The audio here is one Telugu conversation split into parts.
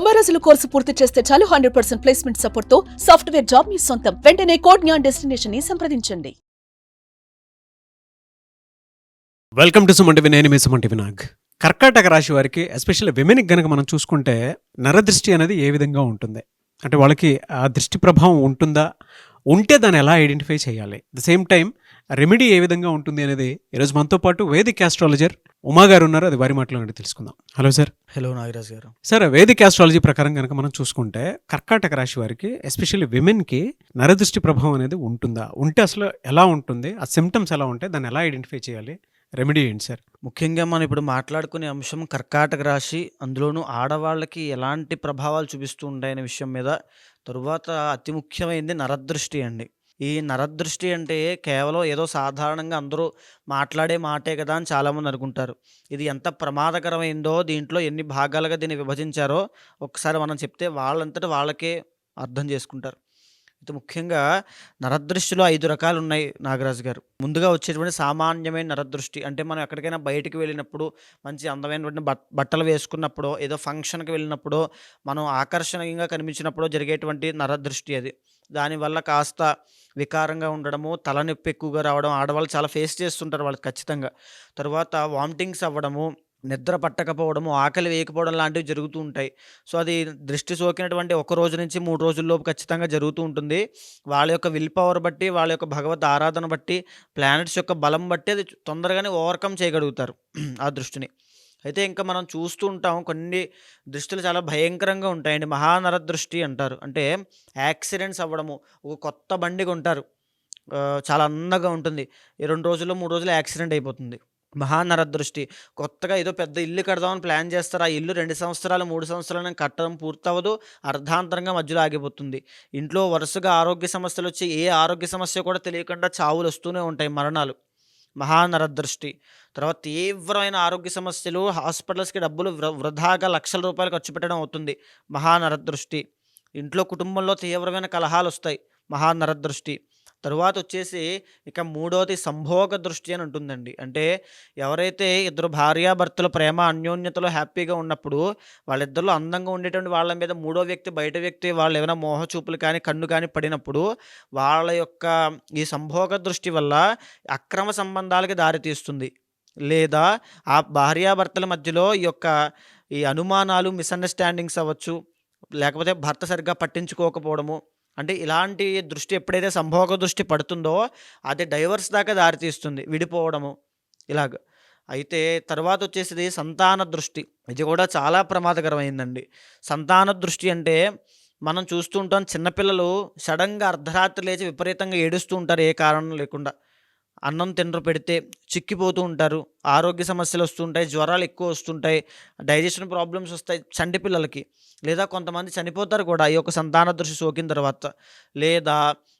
90 రోజుల కోర్సు పూర్తి చేస్తే చాలు 100% ప్లేస్మెంట్ సపోర్ట్ తో సాఫ్ట్వేర్ జాబ్ మీ సొంతం. వెంటనే కోడ్ జ్ఞాన్ డెస్టినేషన్ ని సంప్రదించండి. Welcome to Suman TV. నేను మీ సుమన్ టీవీ నాగ్. కర్కాటక రాశి వారికి ఎస్పెషల్లీ విమెన్కి గనక మనం చూసుకుంటే నరదృష్టి అనేది ఏ విధంగా ఉంటుంది అంటే వాళ్ళకి ఆ దృష్టి ప్రభావం ఉంటుందా, ఉంటే దాన్ని ఎలా ఐడెంటిఫై చేయాలి, ద సేమ్ టైం రెమెడీ ఏ విధంగా ఉంటుంది అనేది ఈరోజు మనతో పాటు వేదిక్ ఆస్ట్రాలజర్ ఉమా గారు ఉన్నారు. అది వారి మాటలో తెలుసుకుందాం. Hello sir. హలో నాగరాజ్ గారు. సార్, వేదిక్ ఆస్ట్రాలజీ ప్రకారం కనుక మనం చూసుకుంటే కర్కాటక రాశి వారికి ఎస్పెషల్లీ విమెన్కి నరదృష్టి ప్రభావం అనేది ఉంటుందా, ఉంటే అసలు ఎలా ఉంటుంది, ఆ సిమ్టమ్స్ ఎలా ఉంటాయి, దాన్ని ఎలా ఐడెంటిఫై చేయాలి, రెమెడీ ఏంటి సార్? ముఖ్యంగా మనం ఇప్పుడు మాట్లాడుకునే అంశం కర్కాటక రాశి, అందులోనూ ఆడవాళ్ళకి ఎలాంటి ప్రభావాలు చూపిస్తూ ఉంటాయనే విషయం మీద. తరువాత అతి ముఖ్యమైనది నరదృష్టి అండి. ఈ నరదృష్టి అంటే కేవలం ఏదో సాధారణంగా అందరూ మాట్లాడే మాటే కదా అని చాలామంది అనుకుంటారు. ఇది ఎంత ప్రమాదకరమైందో, దీంట్లో ఎన్ని భాగాలుగా దీన్ని విభజించారో ఒకసారి మనం చెప్తే వాళ్ళంతట వాళ్ళకే అర్థం చేసుకుంటారు. అయితే ముఖ్యంగా నరదృష్టిలో 5 రకాలు ఉన్నాయి నాగరాజు గారు. ముందుగా వచ్చేటువంటి సామాన్యమైన నరదృష్టి అంటే మనం ఎక్కడికైనా బయటికి వెళ్ళినప్పుడు, మంచి అందమైనటువంటి బట్టలు వేసుకున్నప్పుడో, ఏదో ఫంక్షన్కి వెళ్ళినప్పుడో, మనం ఆకర్షణీయంగా కనిపించినప్పుడో జరిగేటువంటి నరదృష్టి అది. దానివల్ల కాస్త వికారంగా ఉండడము, తలనొప్పి ఎక్కువగా రావడం ఆడవాళ్ళు చాలా ఫేస్ చేస్తుంటారు వాళ్ళకి ఖచ్చితంగా. తర్వాత వామిటింగ్స్ అవ్వడము, నిద్ర పట్టకపోవడము, ఆకలి వేయకపోవడం లాంటివి జరుగుతూ ఉంటాయి. సో అది దృష్టి సోకినటువంటి 1 రోజు నుంచి 3 రోజుల్లోపు ఖచ్చితంగా జరుగుతూ ఉంటుంది. వాళ్ళ యొక్క విల్ పవర్ బట్టి, వాళ్ళ యొక్క భగవద్ ఆరాధన బట్టి, ప్లానెట్స్ యొక్క బలం బట్టి అది తొందరగానే ఓవర్కమ్ చేయగలుగుతారు ఆ దృష్టిని. అయితే ఇంకా మనం చూస్తూ ఉంటాం, కొన్ని దృష్టిలు చాలా భయంకరంగా ఉంటాయండి. మహానరదృష్టి అంటారు. అంటే యాక్సిడెంట్స్ అవ్వడము. ఒక కొత్త బండి కొంటారు, చాలా అందంగా ఉంటుంది, 2 రోజుల్లో 3 రోజుల్లో యాక్సిడెంట్ అయిపోతుంది. మహానరదృష్టి. కొత్తగా ఏదో పెద్ద ఇల్లు కడదామని ప్లాన్ చేస్తారు. ఆ ఇల్లు 2 సంవత్సరాలు 3 సంవత్సరాలు కట్టడం పూర్తవదు, అర్ధాంతరంగా మధ్యలో ఆగిపోతుంది. ఇంట్లో వరుసగా ఆరోగ్య సమస్యలు వచ్చి ఏ ఆరోగ్య సమస్య కూడా తెలియకుండా చావులు వస్తూనే ఉంటాయి, మరణాలు. మహానరదృష్టి. తర్వాత తీవ్రమైన ఆరోగ్య సమస్యలు, హాస్పిటల్స్కి డబ్బులు వృధాగా లక్షల రూపాయలు ఖర్చు పెట్టడం అవుతుంది. మహానరదృష్టి. ఇంట్లో కుటుంబంలో తీవ్రమైన కలహాలు వస్తాయి. మహానరదృష్టి. తరువాత వచ్చేసి ఇక మూడోది సంభోగ దృష్టి అని ఉంటుందండి. అంటే ఎవరైతే ఇద్దరు భార్యాభర్తలు ప్రేమ అన్యోన్యతలో హ్యాపీగా ఉన్నప్పుడు, వాళ్ళిద్దరిలో అందంగా ఉండేటువంటి వాళ్ళ మీద మూడో వ్యక్తి, బయట వ్యక్తి వాళ్ళు ఏమైనా మోహచూపులు కానీ కన్ను కానీ పడినప్పుడు, వాళ్ళ యొక్క ఈ సంభోగ దృష్టి వల్ల అక్రమ సంబంధాలకి దారితీస్తుంది. లేదా ఆ భార్యాభర్తల మధ్యలో ఈ అనుమానాలు, మిస్అండర్స్టాండింగ్స్ అవ్వచ్చు, లేకపోతే భర్త సరిగ్గా పట్టించుకోకపోవడము. అంటే ఇలాంటి దృష్టి ఎప్పుడైతే సంభోగ దృష్టి పడుతుందో అది డైవర్స్ దాకా దారితీస్తుంది, విడిపోవడము ఇలాగ. అయితే తర్వాత వచ్చేసి సంతాన దృష్టి. ఇది కూడా చాలా ప్రమాదకరమైందండి. సంతాన దృష్టి అంటే మనం చూస్తూ ఉంటాం, చిన్నపిల్లలు సడన్గా అర్ధరాత్రి లేచి విపరీతంగా ఏడుస్తూ ఉంటారు ఏ కారణం లేకుండా. అన్నం తినరు, పెడితే చిక్కిపోతూ ఉంటారు, ఆరోగ్య సమస్యలు వస్తుంటాయి, జ్వరాలు ఎక్కువ వస్తుంటాయి, డైజెషన్ ప్రాబ్లమ్స్ వస్తాయి చంటి పిల్లలకి. లేదా కొంతమంది చనిపోతారు కూడా ఈ యొక్క సంతాన దృష్టి సోకిన తర్వాత. లేదా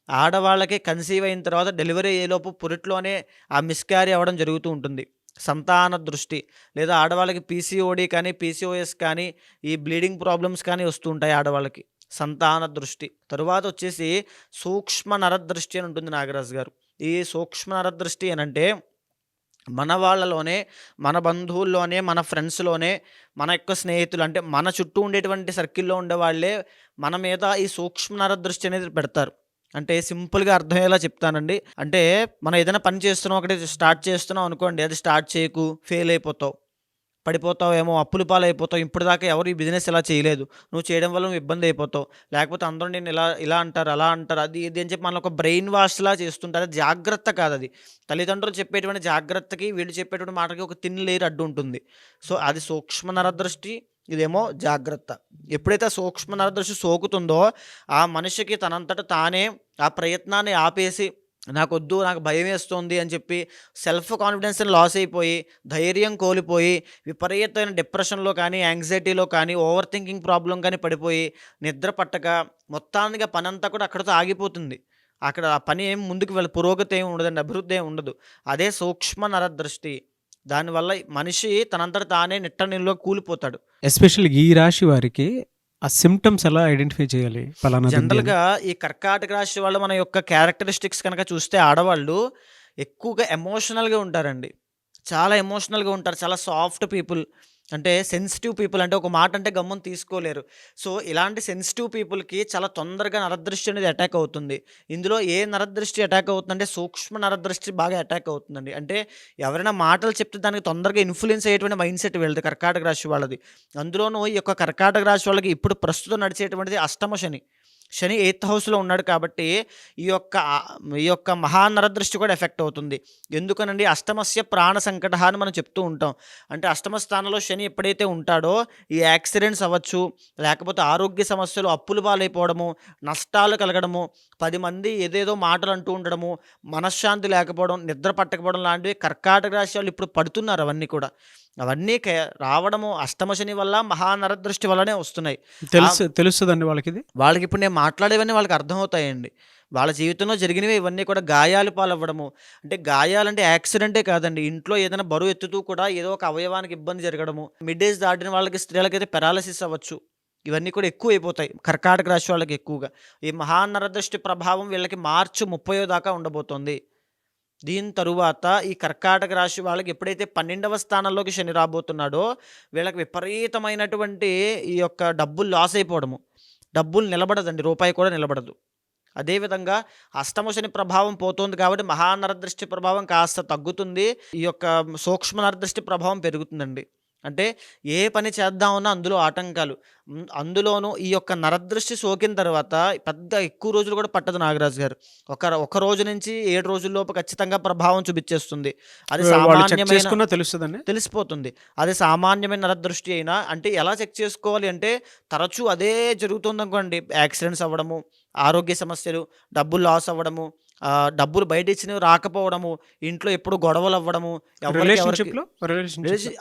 ఆడవాళ్ళకి కన్సీవ్ అయిన తర్వాత డెలివరీ అయ్యేలోపు పురిట్లోనే ఆ మిస్క్యారీ అవ్వడం జరుగుతూ ఉంటుంది. సంతాన దృష్టి. లేదా ఆడవాళ్ళకి పీసీఓడి కానీ, పీసీఓఎస్ కానీ, ఈ బ్లీడింగ్ ప్రాబ్లమ్స్ కానీ వస్తూ ఉంటాయి ఆడవాళ్ళకి. సంతాన దృష్టి. తరువాత వచ్చేసి సూక్ష్మ నరదృష్టి అని ఉంటుంది నాగరాజు గారు. ఈ సూక్ష్మ నరదృష్టి అని అంటే మన వాళ్ళలోనే, మన బంధువుల్లోనే, మన ఫ్రెండ్స్లోనే, మన యొక్క స్నేహితులు అంటే మన చుట్టూ ఉండేటువంటి సర్కిల్లో ఉండే వాళ్ళే మన మీద ఈ సూక్ష్మ నరదృష్టి అనేది పెడతారు. అంటే సింపుల్గా అర్థమయ్యేలా చెప్తానండి. అంటే మనం ఏదైనా పని చేస్తున్నాం, ఒకటి స్టార్ట్ చేస్తున్నాం అనుకోండి, అది స్టార్ట్ చేయకు, ఫెయిల్ అయిపోతావు, పడిపోతావేమో, అప్పుల పాలైపోతావు, ఇప్పుడు దాకా ఎవరు ఈ బిజినెస్ ఇలా చేయలేదు, నువ్వు చేయడం వల్ల నువ్వు ఇబ్బంది అయిపోతావు, లేకపోతే అందరూ నేను ఇలా అంటారు, అలా అంటారు, అది ఇది అని చెప్పి మనల్ని ఒక బ్రెయిన్ వాష్లా చేస్తుంటారు. అది జాగ్రత్త కాదు. అది తల్లిదండ్రులు చెప్పేటువంటి జాగ్రత్తకి వీళ్ళు చెప్పేటువంటి మాటకి ఒక తిన్ లేరు అడ్డు ఉంటుంది. సో అది సూక్ష్మ నరదృష్టి, ఇదేమో జాగ్రత్త. ఎప్పుడైతే సూక్ష్మ నరదృష్టి సోకుతుందో ఆ మనిషికి తనంతట తానే ఆ ప్రయత్నాన్ని ఆపేసి, నాకొద్దు, నాకు భయం వేస్తుంది అని చెప్పి సెల్ఫ్ కాన్ఫిడెన్స్ని లాస్ అయిపోయి, ధైర్యం కోల్పోయి, విపరీతమైన డిప్రెషన్లో కానీ, యాంగ్జైటీలో కానీ, ఓవర్ థింకింగ్ ప్రాబ్లం కానీ పడిపోయి, నిద్ర పట్టక మొత్తానికి పని అంతా కూడా అక్కడితో ఆగిపోతుంది. అక్కడ ఆ పని ఏం ముందుకు పురోగతి ఏమి ఉండదండి, అభివృద్ధి ఏమి ఉండదు. అదే సూక్ష్మ నరదృష్టి. దానివల్ల మనిషి తనంతట తానే నిట్ట నీళ్ళలో కూలిపోతాడు. ఎస్పెషల్లీ ఈ రాశి వారికి ఆ సిమ్టమ్స్ ఎలా ఐడెంటిఫై చేయాలి? జనరల్గా ఈ కర్కాటక రాశి వాళ్ళు మన యొక్క క్యారెక్టరిస్టిక్స్ కనుక చూస్తే, ఆడవాళ్ళు ఎక్కువగా ఎమోషనల్గా ఉంటారండి. చాలా ఎమోషనల్గా ఉంటారు, చాలా సాఫ్ట్ పీపుల్. అంటే సెన్సిటివ్ పీపుల్ అంటే ఒక మాట అంటే గమ్మున తీసుకోలేరు. సో, ఇలాంటి సెన్సిటివ్ పీపుల్‌కి చాలా తొందరగా నరదృష్టి అనేది అటాక్ అవుతుంది. ఇందులో ఏ నరదృష్టి అటాక్ అవుతుందంటే సూక్ష్మ నరదృష్టి బాగా అటాక్ అవుతుందండి. అంటే ఎవరైనా మాటలు చెప్తే దానికి తొందరగా ఇన్‌ఫ్లూయెన్స్ అయ్యేటువంటి మైండ్‌సెట్ వీళ్ళది కర్కాటక రాశి వాళ్ళది. అందులోనూ ఈ యొక్క కర్కాటక రాశి వాళ్ళకి ఇప్పుడు ప్రస్తుతం నడిచేటువంటిది అష్టమ శని. శని 8థ్ హౌస్‌లో ఉన్నాడు కాబట్టి ఈ యొక్క మహానరదృష్టి కూడా ఎఫెక్ట్ అవుతుంది. ఎందుకనండి అష్టమస్య ప్రాణ సంకటః అని మనం చెప్తూ ఉంటాం. అంటే అష్టమ స్థానంలో శని ఎప్పుడైతే ఉంటాడో ఈ యాక్సిడెంట్స్ అవ్వచ్చు, లేకపోతే ఆరోగ్య సమస్యలు, అప్పుల పాలైపోవడము, నష్టాలు కలగడము, 10 మంది ఏదేదో మాటలు అంటూ ఉండడము, మనశ్శాంతి లేకపోవడం, నిద్ర పట్టకపోవడం లాంటివి కర్కాటక రాశి వాళ్ళు ఇప్పుడు పడుతున్నారు అవన్నీ కూడా. అవన్నీ రావడము అష్టమ శని వల్ల, మహానరదృష్టి వల్లనే వస్తున్నాయి. తెలుస్తదండి వాళ్ళకిది? వాళ్ళకిప్పుడు నేను మాట్లాడేవన్నీ వాళ్ళకి అర్థమవుతాయండి. వాళ్ళ జీవితంలో జరిగినవే ఇవన్నీ కూడా గాయాల పాలవ్వడము. అంటే గాయాలంటే యాక్సిడెంటే కాదండి. ఇంట్లో ఏదైనా బరువు ఎత్తుతూ కూడా ఏదో ఒక అవయవానికి ఇబ్బంది జరగడము. మిడ్ ఏజ్ దాటిన వాళ్ళకి స్త్రీలకైతే పెరాలసిస్ అవ్వచ్చు. ఇవన్నీ కూడా ఎక్కువైపోతాయి కర్కాటక రాశి వాళ్ళకి ఎక్కువగా. ఈ మహానరదృష్టి ప్రభావం వీళ్ళకి మార్చి 30 దాకా ఉండబోతోంది. దీని తరువాత ఈ కర్కాటక రాశి వాళ్ళకి ఎప్పుడైతే 12వ స్థానంలోకి శని రాబోతున్నాడో వీళ్ళకి విపరీతమైనటువంటి ఈ యొక్క డబ్బులు లాస్ అయిపోవడము. డబ్బులు నిలబడదండి. రూపాయి కూడా నిలబడదు. అదేవిధంగా అష్టమ శని ప్రభావం పోతుంది కాబట్టి మహానరదృష్టి ప్రభావం కాస్త తగ్గుతుంది. ఈ యొక్క సూక్ష్మ నరదృష్టి ప్రభావం పెరుగుతుందండి. అంటే ఏ పని చేద్దామన్నా అందులో ఆటంకాలు. అందులోనూ ఈ యొక్క నరదృష్టి సోకిన తర్వాత పెద్ద ఎక్కువ రోజులు కూడా పట్టదు నాగరాజు గారు. ఒక రోజు నుంచి 7 రోజుల్లోపు ఖచ్చితంగా ప్రభావం చూపించేస్తుంది. అది వాళ్ళు చెక్ సామాన్యమైన చేసుకున్నా తెలుస్తదండి? తెలిసిపోతుంది. అది సామాన్యమైన నరదృష్టి అయినా అంటే ఎలా చెక్ చేసుకోవాలి అంటే తరచూ అదే జరుగుతుందనుకోండి. యాక్సిడెంట్స్ అవ్వడము, ఆరోగ్య సమస్యలు, డబ్బులు లాస్ అవ్వడము, డబ్బులు బయట ఇచ్చినవి రాకపోవడము, ఇంట్లో ఎప్పుడు గొడవలు అవ్వడము, రిలేషన్‌షిప్‌లో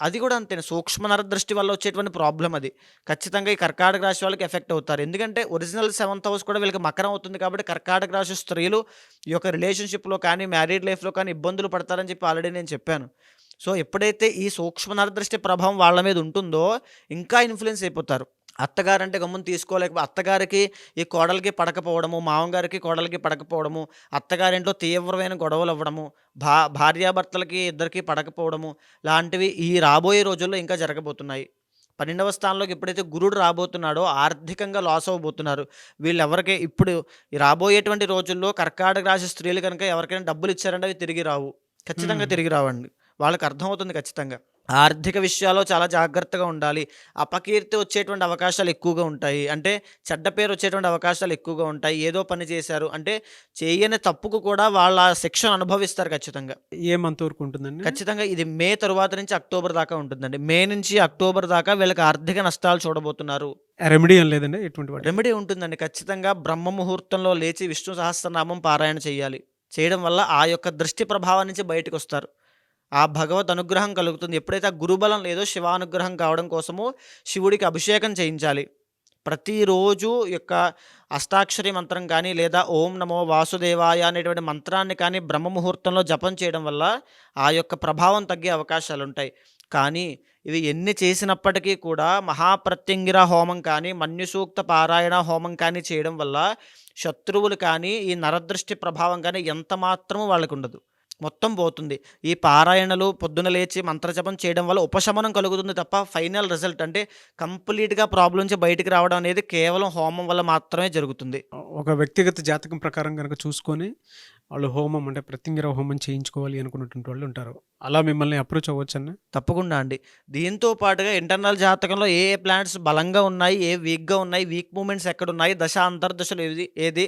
అది కూడా అంతేను. సూక్ష్మ నరదృష్టి వల్ల వచ్చేటువంటి ప్రాబ్లం అది. ఖచ్చితంగా ఈ కర్కాటక రాశి వాళ్ళకి ఎఫెక్ట్ అవుతారు. ఎందుకంటే ఒరిజినల్ 7th హౌస్ కూడా వీళ్ళకి మకరం అవుతుంది కాబట్టి కర్కాటక రాశి స్త్రీలు ఈ యొక్క రిలేషన్‌షిప్‌లో కానీ, మ్యారీడ్ లైఫ్‌లో కానీ ఇబ్బందులు పడతారని చెప్పి ఆల్రెడీ నేను చెప్పాను. సో, ఎప్పుడైతే ఈ సూక్ష్మ నరదృష్టి ప్రభావం వాళ్ళ మీద ఉంటుందో ఇంకా ఇన్‌ఫ్లూయెన్స్ అయిపోతారు. అత్తగారంటే గమ్మున అత్తగారికి ఈ కోడలికి పడకపోవడము, మామగారికి కోడలికి పడకపోవడము, అత్తగారింట్లో తీవ్రమైన గొడవలు అవ్వడము, భార్యాభర్తలకి ఇద్దరికీ పడకపోవడము లాంటివి ఈ రాబోయే రోజుల్లో ఇంకా జరగబోతున్నాయి. 12వ స్థానంలోకి ఎప్పుడైతే గురుడు రాబోతున్నాడో ఆర్థికంగా లాస్ అవ్వబోతున్నారు. వీళ్ళెవరికీ ఇప్పుడు ఈ రాబోయేటువంటి రోజుల్లో కర్కాటక రాశి స్త్రీలు కనుక ఎవరికైనా డబ్బులు ఇచ్చారంటే అవి తిరిగి రావు. ఖచ్చితంగా తిరిగి రావండి. వాళ్ళకి అర్థమవుతుంది ఖచ్చితంగా. ఆర్థిక విషయాల్లో చాలా జాగ్రత్తగా ఉండాలి. అపకీర్తి వచ్చేటువంటి అవకాశాలు ఎక్కువగా ఉంటాయి. అంటే చెడ్డ పేరు వచ్చేటువంటి అవకాశాలు ఎక్కువగా ఉంటాయి. ఏదో పని చేశారు అంటే చేయని తప్పుకు కూడా వాళ్ళ శిక్షను అనుభవిస్తారు ఖచ్చితంగా. ఏ మంత్ వరకు ఉంటుందండి? ఖచ్చితంగా ఇది మే తరువాత నుంచి అక్టోబర్ దాకా ఉంటుందండి. మే నుంచి అక్టోబర్ దాకా వీళ్ళకి ఆర్థిక నష్టాలు చూడబోతున్నారు. రెమెడీ ఏం లేదండి ఎటువంటి వాటి? రెమెడీ ఉంటుందండి. ఖచ్చితంగా బ్రహ్మ ముహూర్తంలో లేచి విష్ణు సహస్రనామం పారాయణ చేయాలి. చేయడం వల్ల ఆ యొక్క దృష్టి ప్రభావం నుంచి బయటకు వస్తారు. ఆ భగవద్ అనుగ్రహం కలుగుతుంది. ఎప్పుడైతే ఆ గురుబలం లేదో శివానుగ్రహం కావడం కోసము శివుడికి అభిషేకం చేయించాలి. ప్రతిరోజు యొక్క అష్టాక్షరి మంత్రం కానీ లేదా ఓం నమో వాసుదేవాయ అనేటువంటి మంత్రాన్ని కానీ బ్రహ్మ ముహూర్తంలో జపం చేయడం వల్ల ఆ యొక్క ప్రభావం తగ్గే అవకాశాలు ఉంటాయి. కానీ ఇవి ఎన్ని చేసినప్పటికీ కూడా మహాప్రత్యంగిర హోమం కానీ, మన్యుసూక్త పారాయణ హోమం కానీ చేయడం వల్ల శత్రువులు కానీ, ఈ నరదృష్టి ప్రభావం కానీ ఎంత మాత్రము వాళ్ళకు ఉండదు. మొత్తం పోతుంది. ఈ పారాయణలు పొద్దున లేచి మంత్రజపం చేయడం వల్ల ఉపశమనం కలుగుతుంది తప్ప ఫైనల్ రిజల్ట్ అంటే కంప్లీట్‌గా ప్రాబ్లమ్ నుంచి బయటికి రావడం అనేది కేవలం హోమం వల్ల మాత్రమే జరుగుతుంది. ఒక వ్యక్తిగత జాతకం ప్రకారం గనక చూసుకొని వాళ్ళు హోమం అంటే ప్రత్యంగిర హోమం చేయించుకోవాలి అనుకున్నటువంటి వాళ్ళు ఉంటారు. అలా మిమ్మల్ని అప్రోచ్ అవ్వచ్చన్నా? తప్పకుండా అండి. దీంతో పాటుగా ఇంటర్నల్ జాతకంలో ఏ ఏ ప్లానెట్స్ బలంగా ఉన్నాయి, ఏ వీక్‌గా ఉన్నాయి, వీక్ మూవ్‌మెంట్స్ ఎక్కడున్నాయి, దశ అంతర్దశలు ఏది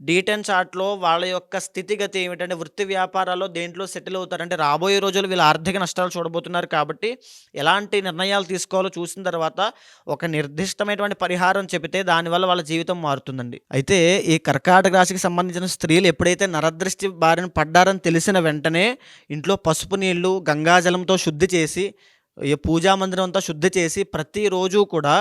D10 చార్ట్‌లో వాళ్ళ యొక్క స్థితిగతి ఏమిటంటే వృత్తి వ్యాపారాల్లో దేంట్లో సెటిల్ అవుతారంటే రాబోయే రోజుల్లో వీళ్ళు ఆర్థిక నష్టాలు చూడబోతున్నారు కాబట్టి ఎలాంటి నిర్ణయాలు తీసుకోవాలో చూసిన తర్వాత ఒక నిర్దిష్టమైనటువంటి పరిహారం చెబితే దానివల్ల వాళ్ళ జీవితం మారుతుందండి. అయితే ఈ కర్కాటక రాశికి సంబంధించిన స్త్రీలు ఎప్పుడైతే నరదృష్టి బారిన పడ్డారని తెలిసిన వెంటనే ఇంట్లో పసుపు నీళ్లు గంగాజలంతో శుద్ధి చేసి ఈ పూజా మందిరం అంతా శుద్ధి చేసి ప్రతిరోజు కూడా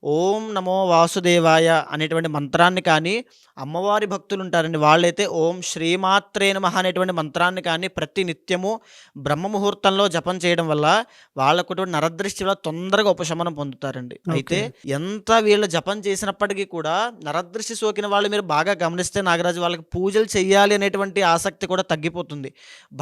ఓం నమో వాసుదేవాయ అనేటువంటి మంత్రాన్ని కానీ, అమ్మవారి భక్తులు ఉంటారండి వాళ్ళైతే ఓం శ్రీమాత్రే నమః అనేటువంటి మంత్రాన్ని కానీ ప్రతి నిత్యము బ్రహ్మ ముహూర్తంలో జపం చేయడం వల్ల వాళ్ళకు నరదృష్టి వల్ల తొందరగా ఉపశమనం పొందుతారండి. అయితే ఎంత వీళ్ళు జపం చేసినప్పటికీ కూడా నరదృష్టి సోకిన వాళ్ళు మీరు బాగా గమనిస్తే నాగరాజు వాళ్ళకి పూజలు చెయ్యాలి అనేటువంటి ఆసక్తి కూడా తగ్గిపోతుంది.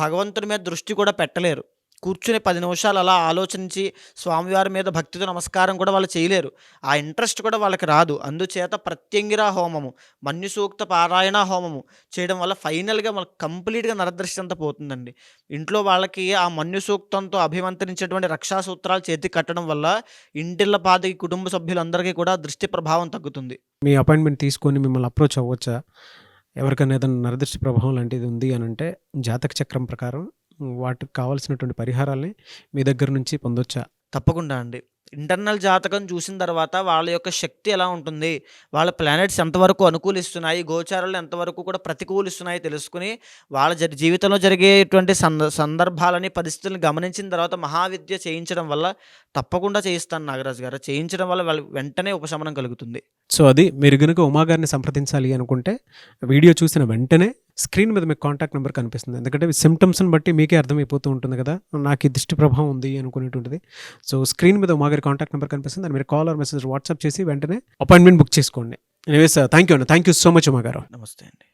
భగవంతుడి మీద దృష్టి కూడా పెట్టలేరు. కూర్చుని 10 నిమిషాలు అలా ఆలోచించి స్వామివారి మీద భక్తితో నమస్కారం కూడా వాళ్ళు చేయలేరు. ఆ ఇంట్రెస్ట్ కూడా వాళ్ళకి రాదు. అందుచేత ప్రత్యంగిర హోమము, మన్యు సూక్త పారాయణ హోమము చేయడం వల్ల ఫైనల్‌గా మనకు కంప్లీట్‌గా నరదృష్టి అంతా పోతుందండి. ఇంట్లో వాళ్ళకి ఆ మన్యు సూక్తంతో అభిమంత్రించేటువంటి రక్షా సూత్రాలు చేతికి కట్టడం వల్ల ఇంటిల్లపాదికి కుటుంబ సభ్యులందరికీ కూడా దృష్టి ప్రభావం తగ్గుతుంది. మీ అపాయింట్మెంట్ తీసుకొని మిమ్మల్ని అప్రోచ్ అవ్వచ్చా? ఎవరికైనా ఏదైనా నరదృష్టి ప్రభావం లాంటిది ఉంది అనంటే జాతక చక్రం ప్రకారం వాటికి కావాల్సినటువంటి పరిహారాల్ని మీ దగ్గర నుంచి పొందొచ్చా? తప్పకుండా అండి. ఇంటర్నల్ జాతకం చూసిన తర్వాత వాళ్ళ యొక్క శక్తి ఎలా ఉంటుంది, వాళ్ళ ప్లానెట్స్ ఎంతవరకు అనుకూలిస్తున్నాయి, గోచారాలు ఎంతవరకు కూడా ప్రతికూలిస్తున్నాయి తెలుసుకొని, వాళ్ళ జీవితంలో జరిగేటువంటి సందర్భాలని, పరిస్థితులను గమనించిన తర్వాత మహావిద్య చేయించడం వల్ల తప్పకుండా చేయిస్తాను నాగరాజు గారు. చేయించడం వల్ల వాళ్ళు వెంటనే ఉపశమనం కలుగుతుంది. సో అది మీరు గనుక ఉమాగారిని సంప్రదించాలి అనుకుంటే వీడియో చూసిన వెంటనే స్క్రీన్ మీద మీకు కాంటాక్ట్ నెంబర్ కనిపిస్తుంది. ఎందుకంటే సిమ్టమ్స్ని బట్టి మీకే అర్థమైపోతూ ఉంటుంది కదా, నాకు ఈ దృష్టి ప్రభావం ఉంది అనుకునేటువంటిది. సో స్క్రీన్ మీద ఉమాగారి కాంటాక్ట్ నెంబర్ కనిపిస్తుంది, దాన్ని మీరు కాల్ ఆర్ మెసేజ్ వాట్సాప్ చేసి వెంటనే అపాయింట్మెంట్ బుక్ చేసుకోండి. ఎనీవేస్ థ్యాంక్ యూ అండి, థ్యాంక్ యూ సో మచ్ ఉమాగారు. నమస్తే అండి.